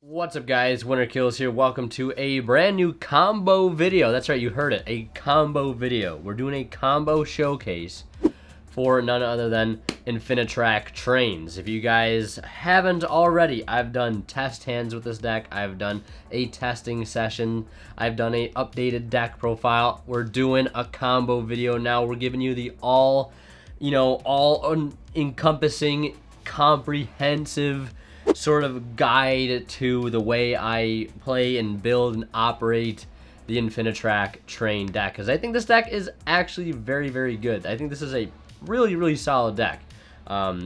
What's up, guys? Winner Kills here. Welcome to a brand new combo video. That's right, you heard it, a combo video. We're doing a combo showcase for none other than Infinitrack trains. If you guys haven't already, I've done test hands with this deck. I've done a testing session. I've done a updated deck profile. We're doing a combo video now. We're giving you the all encompassing, comprehensive sort of guide to the way I play and build and operate the Infinitrack train deck, because I think this deck is actually very, very good. I think this is a really, really solid deck,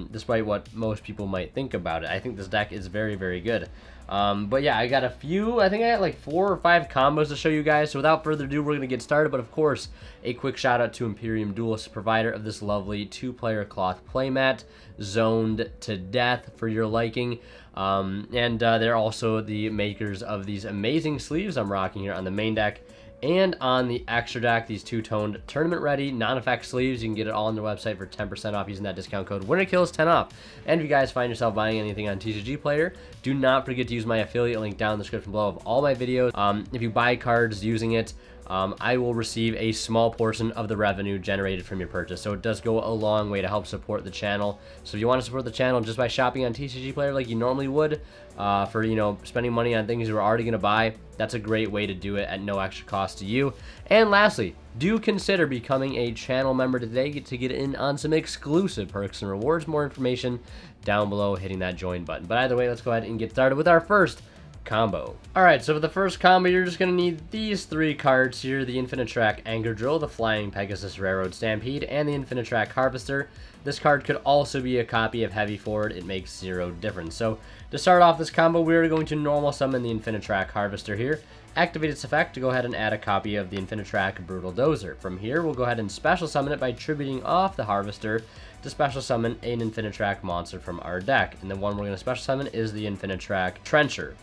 despite what most people might think about it. I think this deck is very, very good. But yeah, I think I got like 4 or 5 combos to show you guys. So without further ado, we're going to get started. But of course, a quick shout out to Imperium Duelist, provider of this lovely 2-player cloth playmat, zoned to death for your liking. They're also the makers of these amazing sleeves I'm rocking here on the main deck and on the extra deck, these 2-toned tournament-ready non-effect sleeves. You can get it all on their website for 10% off using that discount code WinnerKills10 off. And if you guys find yourself buying anything on TCG Player, do not forget to use my affiliate link down in the description below of all my videos. If you buy cards using it, I will receive a small portion of the revenue generated from your purchase. So it does go a long way to help support the channel. So if you want to support the channel just by shopping on TCG Player like you normally would, for spending money on things you're already going to buy, that's a great way to do it at no extra cost to you. And lastly, do consider becoming a channel member today to get in on some exclusive perks and rewards. More information down below, hitting that join button. But either way, let's go ahead and get started with our first combo. Alright, so for the first combo, you're just going to need these 3 cards here: the Infinitrack Anchor Drill, the Flying Pegasus Railroad Stampede, and the Infinitrack Harvester. This card could also be a copy of Heavy Forward. It makes 0 difference. So to start off this combo, we're going to normal summon the Infinitrack Harvester here, activate its effect to go ahead and add a copy of the Infinitrack Brutal Dozer. From here, we'll go ahead and special summon it by tributing off the Harvester to special summon an Infinitrack monster from our deck. And the one we're going to special summon is the Infinitrack Trencher.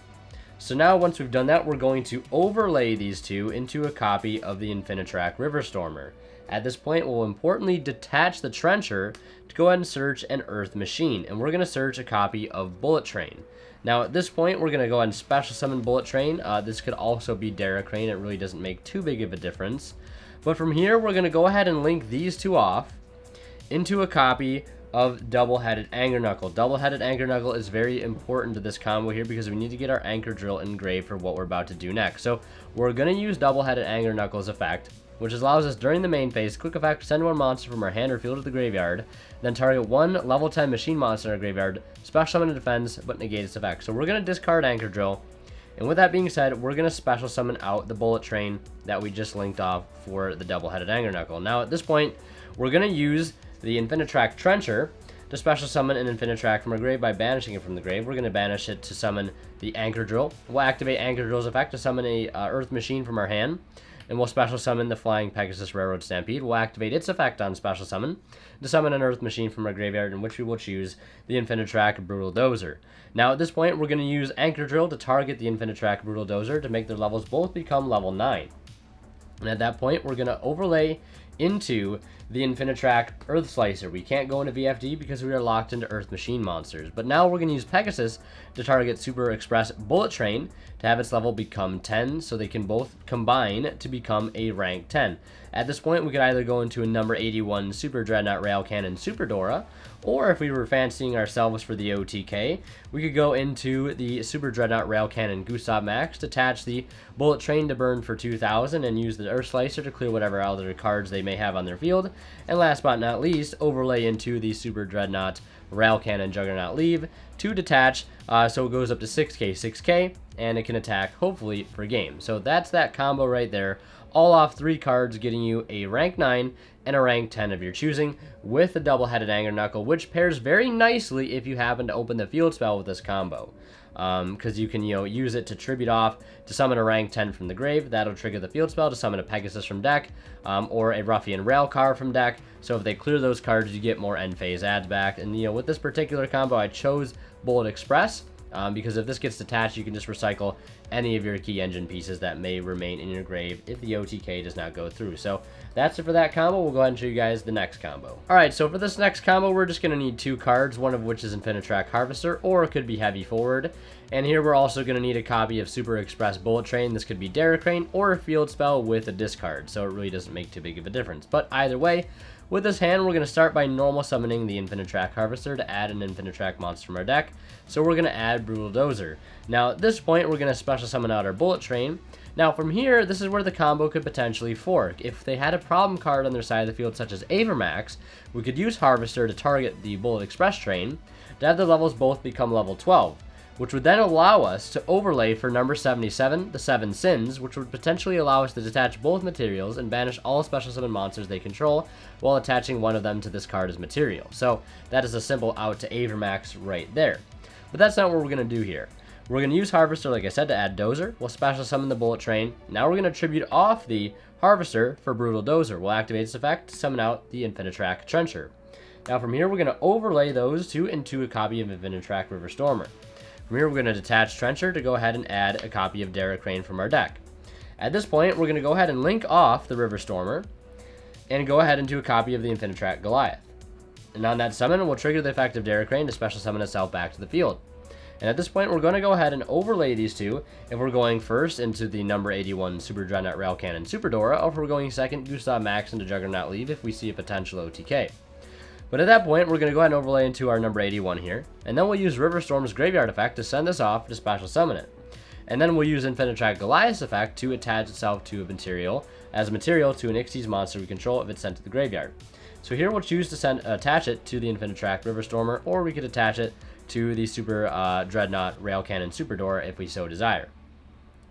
So now, once we've done that, we're going to overlay these two into a copy of the Infinitrack Riverstormer. At this point, we'll importantly detach the Trencher to go ahead and search an Earth Machine, and we're going to search a copy of Bullet Train. Now, at this point, we're going to go ahead and special summon Bullet Train. This could also be Derricrane. It really doesn't make too big of a difference. But from here, we're going to go ahead and link these two off into a copy of Double-Headed Anger Knuckle. Double-Headed Anger Knuckle is very important to this combo here because we need to get our Anchor Drill engraved for what we're about to do next. So we're going to use Double-Headed Anger Knuckle's effect, which allows us during the main phase, quick effect, send 1 monster from our hand or field to the graveyard, then target 1 level 10 machine monster in our graveyard, special summon and defends, but negate its effect. So we're going to discard Anchor Drill, and with that being said, we're going to special summon out the Bullet Train that we just linked off for the Double-Headed Anger Knuckle. Now at this point, we're going to use the Infinitrack Trencher to special summon an Infinitrack from our grave by banishing it from the grave. We're going to banish it to summon the Anchor Drill. We'll activate Anchor Drill's effect to summon a Earth Machine from our hand, and we'll special summon the Flying Pegasus Railroad Stampede. We'll activate its effect on special summon to summon an Earth Machine from our graveyard, in which we will choose the Infinitrack Brutal Dozer. Now at this point, we're going to use Anchor Drill to target the Infinitrack Brutal Dozer to make their levels both become level 9. And at that point, we're going to overlay into the Infinitrack Earth Slicer. We can't go into VFD because we are locked into Earth Machine monsters. But now we're going to use Pegasus to target Super Express Bullet Train to have its level become 10, so they can both combine to become a rank 10. At this point, we could either go into a number 81 Super Dreadnought Rail Cannon Super Dora, or if we were fancying ourselves for the OTK, we could go into the Super Dreadnought Rail Cannon Gustav Max, detach the Bullet Train to burn for 2,000, and use the Earth Slicer to clear whatever other cards they may have on their field. And last but not least, overlay into the Super Dreadnought Rail Cannon Juggernaut Leave to detach, so it goes up to 6k, and it can attack, hopefully, for game. So that's that combo right there, all off 3 cards, getting you a rank 9 and a rank 10 of your choosing, with the Double-Headed Anger Knuckle, which pairs very nicely if you happen to open the field spell with this combo. Because you can use it to tribute off to summon a rank 10 from the grave. That'll trigger the field spell to summon a Pegasus from deck, or a Ruffian Railcar from deck. So if they clear those cards, you get more end phase adds back. And with this particular combo, I chose Bullet Express because if this gets detached, you can just recycle any of your key engine pieces that may remain in your grave if the OTK does not go through. So that's it for that combo. We'll go ahead and show you guys the next combo. Alright, so for this next combo, we're just going to need 2 cards, one of which is Infinitrack Harvester, or it could be Heavy Forward. And here we're also going to need a copy of Super Express Bullet Train. This could be Derek Crane or a field spell with a discard, so it really doesn't make too big of a difference. But either way, with this hand, we're going to start by normal summoning the Infinitrack Harvester to add an Infinitrack monster from our deck. So we're going to add Brutal Dozer. Now at this point, we're going to special summon out our Bullet Train. Now from here, this is where the combo could potentially fork. If they had a problem card on their side of the field, such as Avermax, we could use Harvester to target the Bullet Express Train to have the levels both become level 12. Which would then allow us to overlay for number 77, the 7 Sins, which would potentially allow us to detach both materials and banish all special summon monsters they control while attaching one of them to this card as material. So that is a simple out to Avermax right there. But that's not what we're going to do here. We're going to use Harvester, like I said, to add Dozer. We'll special summon the Bullet Train. Now we're going to tribute off the Harvester for Brutal Dozer. We'll activate its effect to summon out the Infinitrack Trencher. Now from here, we're going to overlay those two into a copy of Infinitrack River Stormer. From here, we're going to detach Trencher to go ahead and add a copy of Derek Crane from our deck. At this point, we're going to go ahead and link off the River Stormer and go ahead and do a copy of the Infinitrack Goliath. And on that summon, we'll trigger the effect of Derek Crane to special summon itself back to the field. And at this point, we're going to go ahead and overlay these two if we're going first into the number 81 Super Dreadnought Rail Cannon Super Dora, or if we're going second Gustav Max into Juggernaut Leave if we see a potential OTK. But at that point, we're going to go ahead and overlay into our number 81 here, and then we'll use River Storm's Graveyard effect to send this off to special summon it. And then we'll use Infinitrack Goliath's effect to attach itself to a material, as a material to an Xyz monster we control if it's sent to the graveyard. So here we'll choose to attach it to the Infinitrack River Stormer, or we could attach it to the Super Dreadnought Rail Cannon Super Dora if we so desire.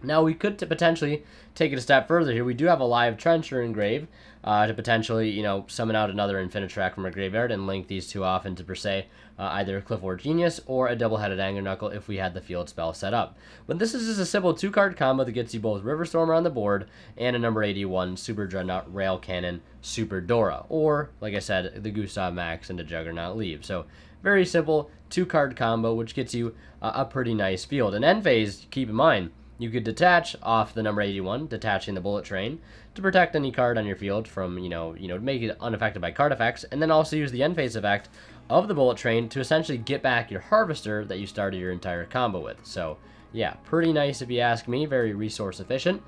Now we could potentially take it a step further here. We do have a live Trencher in grave to potentially, summon out another Infinitrack from our graveyard and link these two off into, per se, either a Clifford Genius or a double-headed Anger Knuckle if we had the field spell set up. But this is just a simple 2-card combo that gets you both River Stormer on the board and a number 81 Super Dreadnought Rail Cannon Super Dora, or, like I said, the Gustav Max into Juggernaut Leave. So very simple 2-card combo, which gets you a pretty nice field. And end phase, keep in mind, you could detach off the number 81, detaching the Bullet Train, to protect any card on your field from, to make it unaffected by card effects, and then also use the end phase effect of the Bullet Train to essentially get back your Harvester that you started your entire combo with. So, yeah, pretty nice if you ask me, very resource efficient.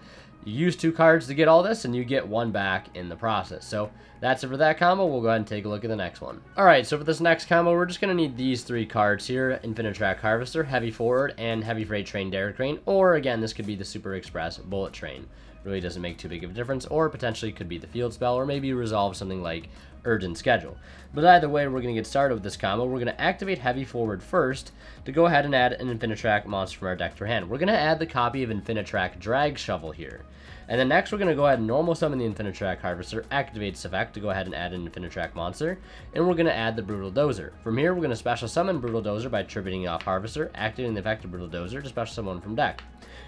You use 2 cards to get all this, and you get 1 back in the process. So that's it for that combo. We'll go ahead and take a look at the next one. Alright, so for this next combo, we're just going to need these 3 cards here. Infinitrack Harvester, Heavy Forward, and Heavy Freight Train Derek Crane. Or, again, this could be the Super Express Bullet Train. Really doesn't make too big of a difference. Or, potentially, could be the field spell, or maybe resolve something like Urgent Schedule. But either way, we're going to get started with this combo. We're going to activate Heavy Forward first to go ahead and add an Infinitrack monster from our deck to our hand. We're going to add the copy of Infinitrack Drag Shovel here. And then next, we're going to go ahead and normal summon the Infinitrack Harvester, activate its effect to go ahead and add an Infinitrack monster, and we're going to add the Brutal Dozer. From here, we're going to special summon Brutal Dozer by tributing off Harvester, activating the effect of Brutal Dozer to special summon from deck.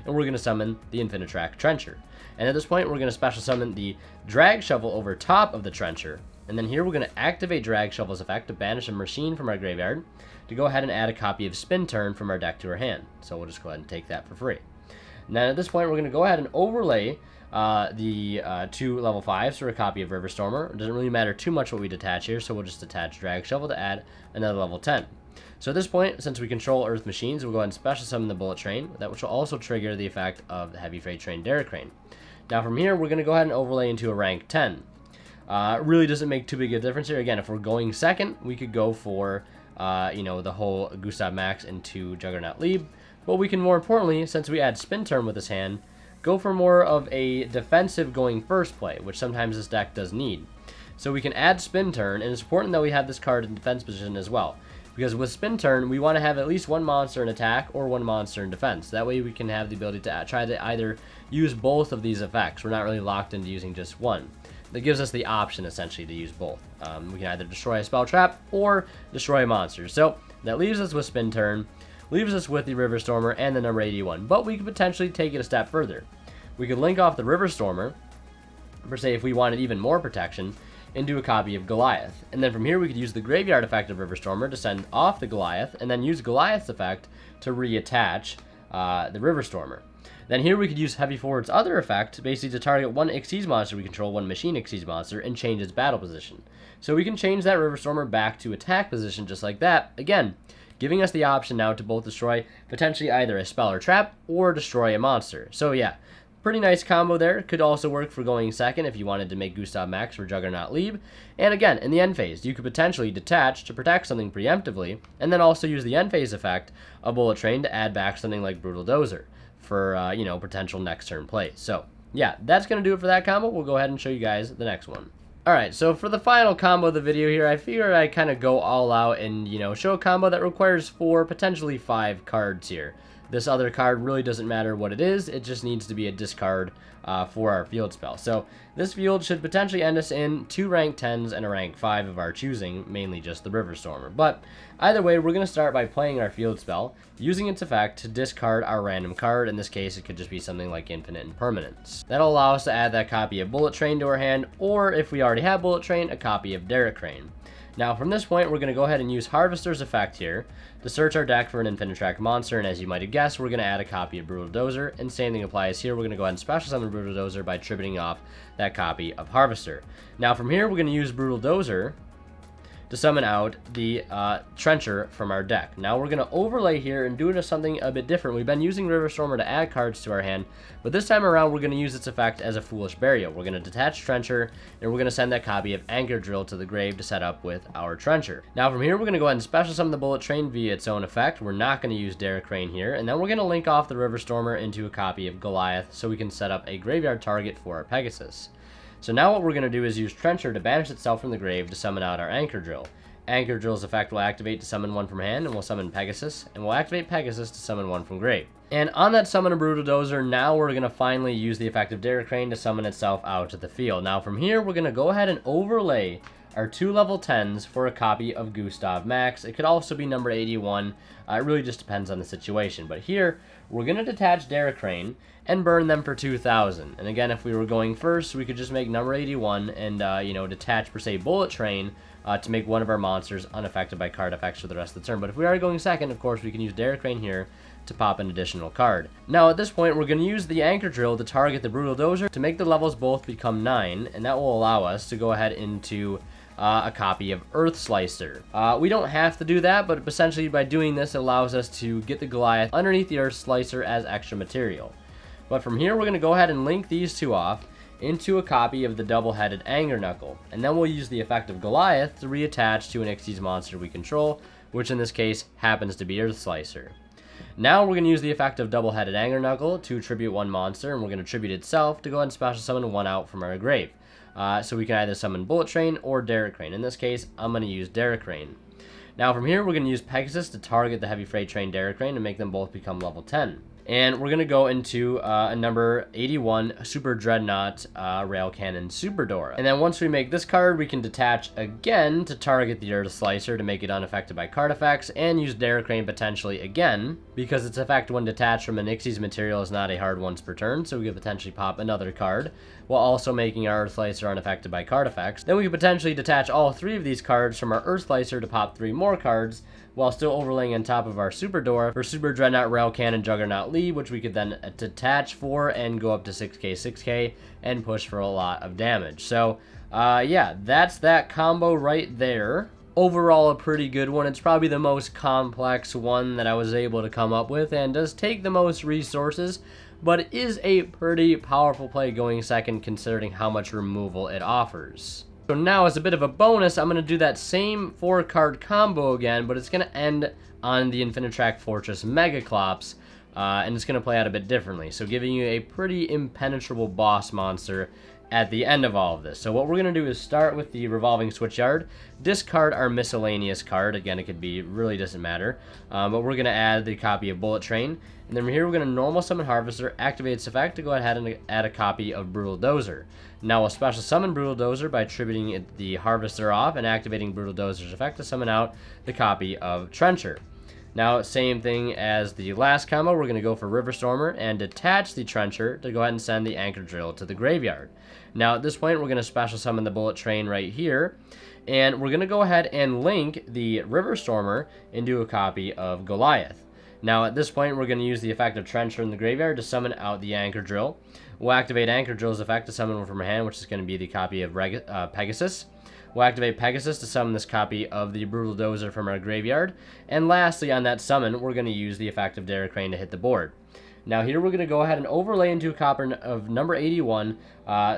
And we're going to summon the Infinitrack Trencher. And at this point, we're going to special summon the Drag Shovel over top of the Trencher. And then here, we're going to activate Drag Shovel's effect to banish a machine from our graveyard to go ahead and add a copy of Spin Turn from our deck to our hand. So we'll just go ahead and take that for free. And then at this point, we're going to go ahead and overlay the 2 level 5s for a copy of River Stormer. It doesn't really matter too much what we detach here, so we'll just attach Drag Shovel to add another level 10. So at this point, since we control Earth Machines, we'll go ahead and special summon the Bullet Train, that which will also trigger the effect of the Heavy Freight Train Derek Crane. Now from here, we're going to go ahead and overlay into a rank 10. It really doesn't make too big a difference here. Again, if we're going second, we could go for, the whole Gustav Max into Juggernaut Leave. But we can, more importantly, since we add Spin Turn with this hand, go for more of a defensive going first play, which sometimes this deck does need. So we can add Spin Turn, and it's important that we have this card in defense position as well. Because with Spin Turn, we want to have at least 1 monster in attack or 1 monster in defense. That way we can have the ability to try to either use both of these effects. We're not really locked into using just one. That gives us the option, essentially, to use both. We can either destroy a spell trap or destroy a monster. So that leaves us with Spin Turn, leaves us with the River Stormer and the number 81. But we could potentially take it a step further. We could link off the River Stormer, per se, if we wanted even more protection, into a copy of Goliath. And then from here we could use the graveyard effect of Riverstormer to send off the Goliath, and then use Goliath's effect to reattach the Riverstormer. Then here we could use Heavy Forward's other effect, basically to target one Xyz monster we control, one Machine Xyz monster, and change its battle position. So we can change that Riverstormer back to attack position just like that, again, giving us the option now to both destroy potentially either a spell or trap, or destroy a monster. So yeah, pretty nice combo there. Could also work for going second if you wanted to make Gustav Max for Juggernaut Lieb. And again, in the end phase, you could potentially detach to protect something preemptively, and then also use the end phase effect of Bullet Train to add back something like Brutal Dozer for, you know, potential next turn plays. So, yeah, that's going to do it for that combo. We'll go ahead and show you guys the next one. Alright, so for the final combo of the video here, I figure I kind of go all out and, you know, show a combo that requires 4, potentially 5 cards here. This other card really doesn't matter what it is, it just needs to be a discard for our field spell. So this field should potentially end us in 2 rank 10s and a rank 5 of our choosing, mainly just the Riverstormer. But either way, we're going to start by playing our field spell, using its effect to discard our random card. In this case, it could just be something like Infinite Impermanence. That'll allow us to add that copy of Bullet Train to our hand, or if we already have Bullet Train, a copy of Derek Crane. Now from this point, we're going to go ahead and use Harvester's effect here to search our deck for an Infinitrack monster, and as you might have guessed, we're going to add a copy of Brutal Dozer, and same thing applies here. We're going to go ahead and special summon Brutal Dozer by tributing off that copy of Harvester. Now from here, we're going to use Brutal Dozer to summon out the Trencher from our deck. Now we're going to overlay here and do it as something a bit different. We've been using Riverstormer to add cards to our hand, but this time around we're going to use its effect as a Foolish Burial. We're going to detach Trencher, and we're going to send that copy of Anchor Drill to the grave to set up with our Trencher. Now from here we're going to go ahead and special summon the Bullet Train via its own effect. We're not going to use Derek Crane here, and then we're going to link off the Riverstormer into a copy of Goliath so we can set up a graveyard target for our Pegasus. So now what we're going to do is use Trencher to banish itself from the grave to summon out our Anchor Drill. Anchor Drill's effect will activate to summon one from hand, and we'll summon Pegasus, and we'll activate Pegasus to summon one from grave. And on that summon of Brutal Dozer, now we're going to finally use the effect of Derek Crane to summon itself out to the field. Now from here, we're going to go ahead and overlay our 2 level 10s for a copy of Gustav Max. It could also be number 81. It really just depends on the situation. But here, we're going to detach Derek Crane and burn them for 2,000. And again, if we were going first, we could just make number 81 and, you know, detach, per se, Bullet Train to make one of our monsters unaffected by card effects for the rest of the turn. But if we are going second, of course, we can use Derek Crane here to pop an additional card. Now, at this point, we're going to use the Anchor Drill to target the Brutal Dozer to make the levels both become 9, and that will allow us to go ahead into a copy of Earth Slicer. We don't have to do that, but essentially by doing this, it allows us to get the Goliath underneath the Earth Slicer as extra material. But from here, we're going to go ahead and link these two off into a copy of the double-headed Anger Knuckle, and then we'll use the effect of Goliath to reattach to an Xyz monster we control, which in this case happens to be Earth Slicer. Now we're going to use the effect of double-headed Anger Knuckle to tribute one monster, and we're going to tribute itself to go ahead and special summon one out from our grave. So we can either summon Bullet Train or Derek Crane. In this case, I'm going to use Derek Crane. Now from here, we're going to use Pegasus to target the Heavy Freight Train Derek Crane and make them both become level 10. And we're going to go into a number 81 Super Dreadnought Rail Cannon Super Dora. And then once we make this card, we can detach again to target the Earth Slicer to make it unaffected by card effects, and use Derek Crane potentially again, because its effect when detached from an Xyz material is not a hard once per turn, so we could potentially pop another card, while also making our Earth Slicer unaffected by card effects. Then we could potentially detach all 3 of these cards from our Earth Slicer to pop 3 more cards, while still overlaying on top of our Super Dora for Super Dreadnought Rail Cannon Juggernaut Lee, which we could then detach for and go up to 6k and push for a lot of damage. So yeah, that's that combo right there. Overall a pretty good one. It's probably the most complex one that I was able to come up with, and does take the most resources, but it is a pretty powerful play going second considering how much removal it offers. So now, as a bit of a bonus, I'm going to do that same 4-card combo again, but it's going to end on the Infinitrack Fortress Megaclops, and it's going to play out a bit differently, so giving you a pretty impenetrable boss monster at the end of all of this. So what we're going to do is start with the Revolving Switchyard, discard our Miscellaneous card. Again, it could be, really doesn't matter, but we're going to add the copy of Bullet Train, and then from here we're going to normal summon Harvester, activate its effect to go ahead and add a copy of Brutal Dozer. Now we'll special summon Brutal Dozer by tributing the Harvester off and activating Brutal Dozer's effect to summon out the copy of Trencher. Now, same thing as the last combo, we're going to go for River Stormer and detach the Trencher to go ahead and send the Anchor Drill to the graveyard. Now, at this point, we're going to special summon the Bullet Train right here, and we're going to go ahead and link the River Stormer into a copy of Goliath. Now, at this point, we're going to use the effect of Trencher in the graveyard to summon out the Anchor Drill. We'll activate Anchor Drill's effect to summon one from our hand, which is going to be the copy of Pegasus. We'll activate Pegasus to summon this copy of the Brutal Dozer from our graveyard. And lastly, on that summon, we're going to use the effect of Derek to hit the board. Now here we're going to go ahead and overlay into a copy of number 81,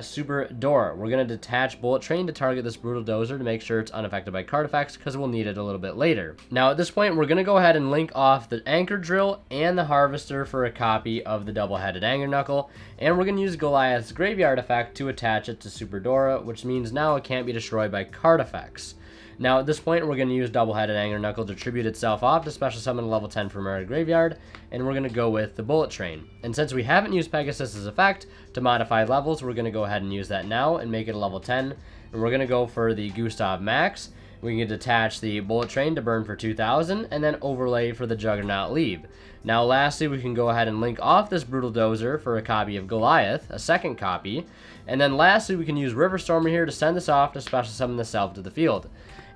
Super Dora. We're going to detach Bullet Train to target this Brutal Dozer to make sure it's unaffected by card effects, because we'll need it a little bit later. Now at this point, we're going to go ahead and link off the Anchor Drill and the Harvester for a copy of the Double-Headed Anger Knuckle, and we're going to use Goliath's Graveyard effect to attach it to Super Dora, which means now it can't be destroyed by card effects. Now at this point, we're going to use Double-Headed Anger Knuckle to tribute itself off to special summon a level 10 from our graveyard, and we're going to go with the Bullet Train. And since we haven't used Pegasus's effect to modify levels, we're going to go ahead and use that now and make it a level 10. And we're going to go for the Gustav Max. We can detach the Bullet Train to burn for 2,000, and then overlay for the Juggernaut Leave. Now lastly, we can go ahead and link off this Brutal Dozer for a copy of Goliath, a second copy. And then lastly, we can use River Stormer here to send this off to special summon the Self to the field.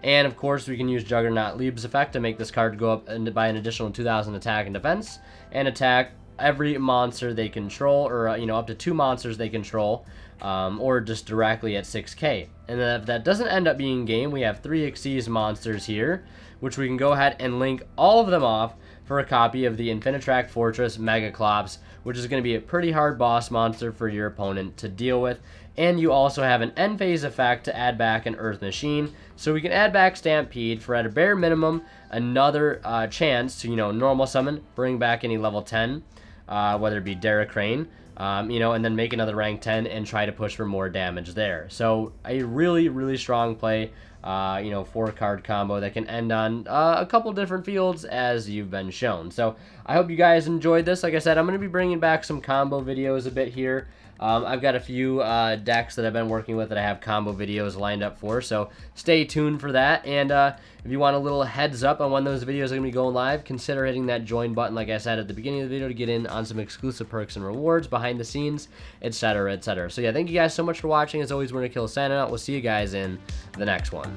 And of course, we can use Juggernaut Leave's effect to make this card go up by an additional 2,000 attack and defense, and attack every monster they control, or up to 2 monsters they control, or just directly at 6k. And then if that doesn't end up being game, we have 3 Xyz monsters here, which we can go ahead and link all of them off for a copy of the Infinitrack Fortress Megaclops, which is going to be a pretty hard boss monster for your opponent to deal with. And you also have an end phase effect to add back an Earth Machine, so we can add back Stampede for, at a bare minimum, another chance to normal summon, bring back any level 10, whether it be Derek and then make another rank 10 and try to push for more damage there. So a really strong play, 4-card combo that can end on a couple different fields as you've been shown. So I hope you guys enjoyed this. Like I said, I'm going to be bringing back some combo videos a bit here. I've got a few decks that I've been working with that I have combo videos lined up for, so stay tuned for that. And if you want a little heads up on when those videos are going to be going live, consider hitting that join button, like I said at the beginning of the video, to get in on some exclusive perks and rewards behind the scenes, etc., etc. So yeah, thank you guys so much for watching. As always, we're going to kill signing out. We'll see you guys in the next one.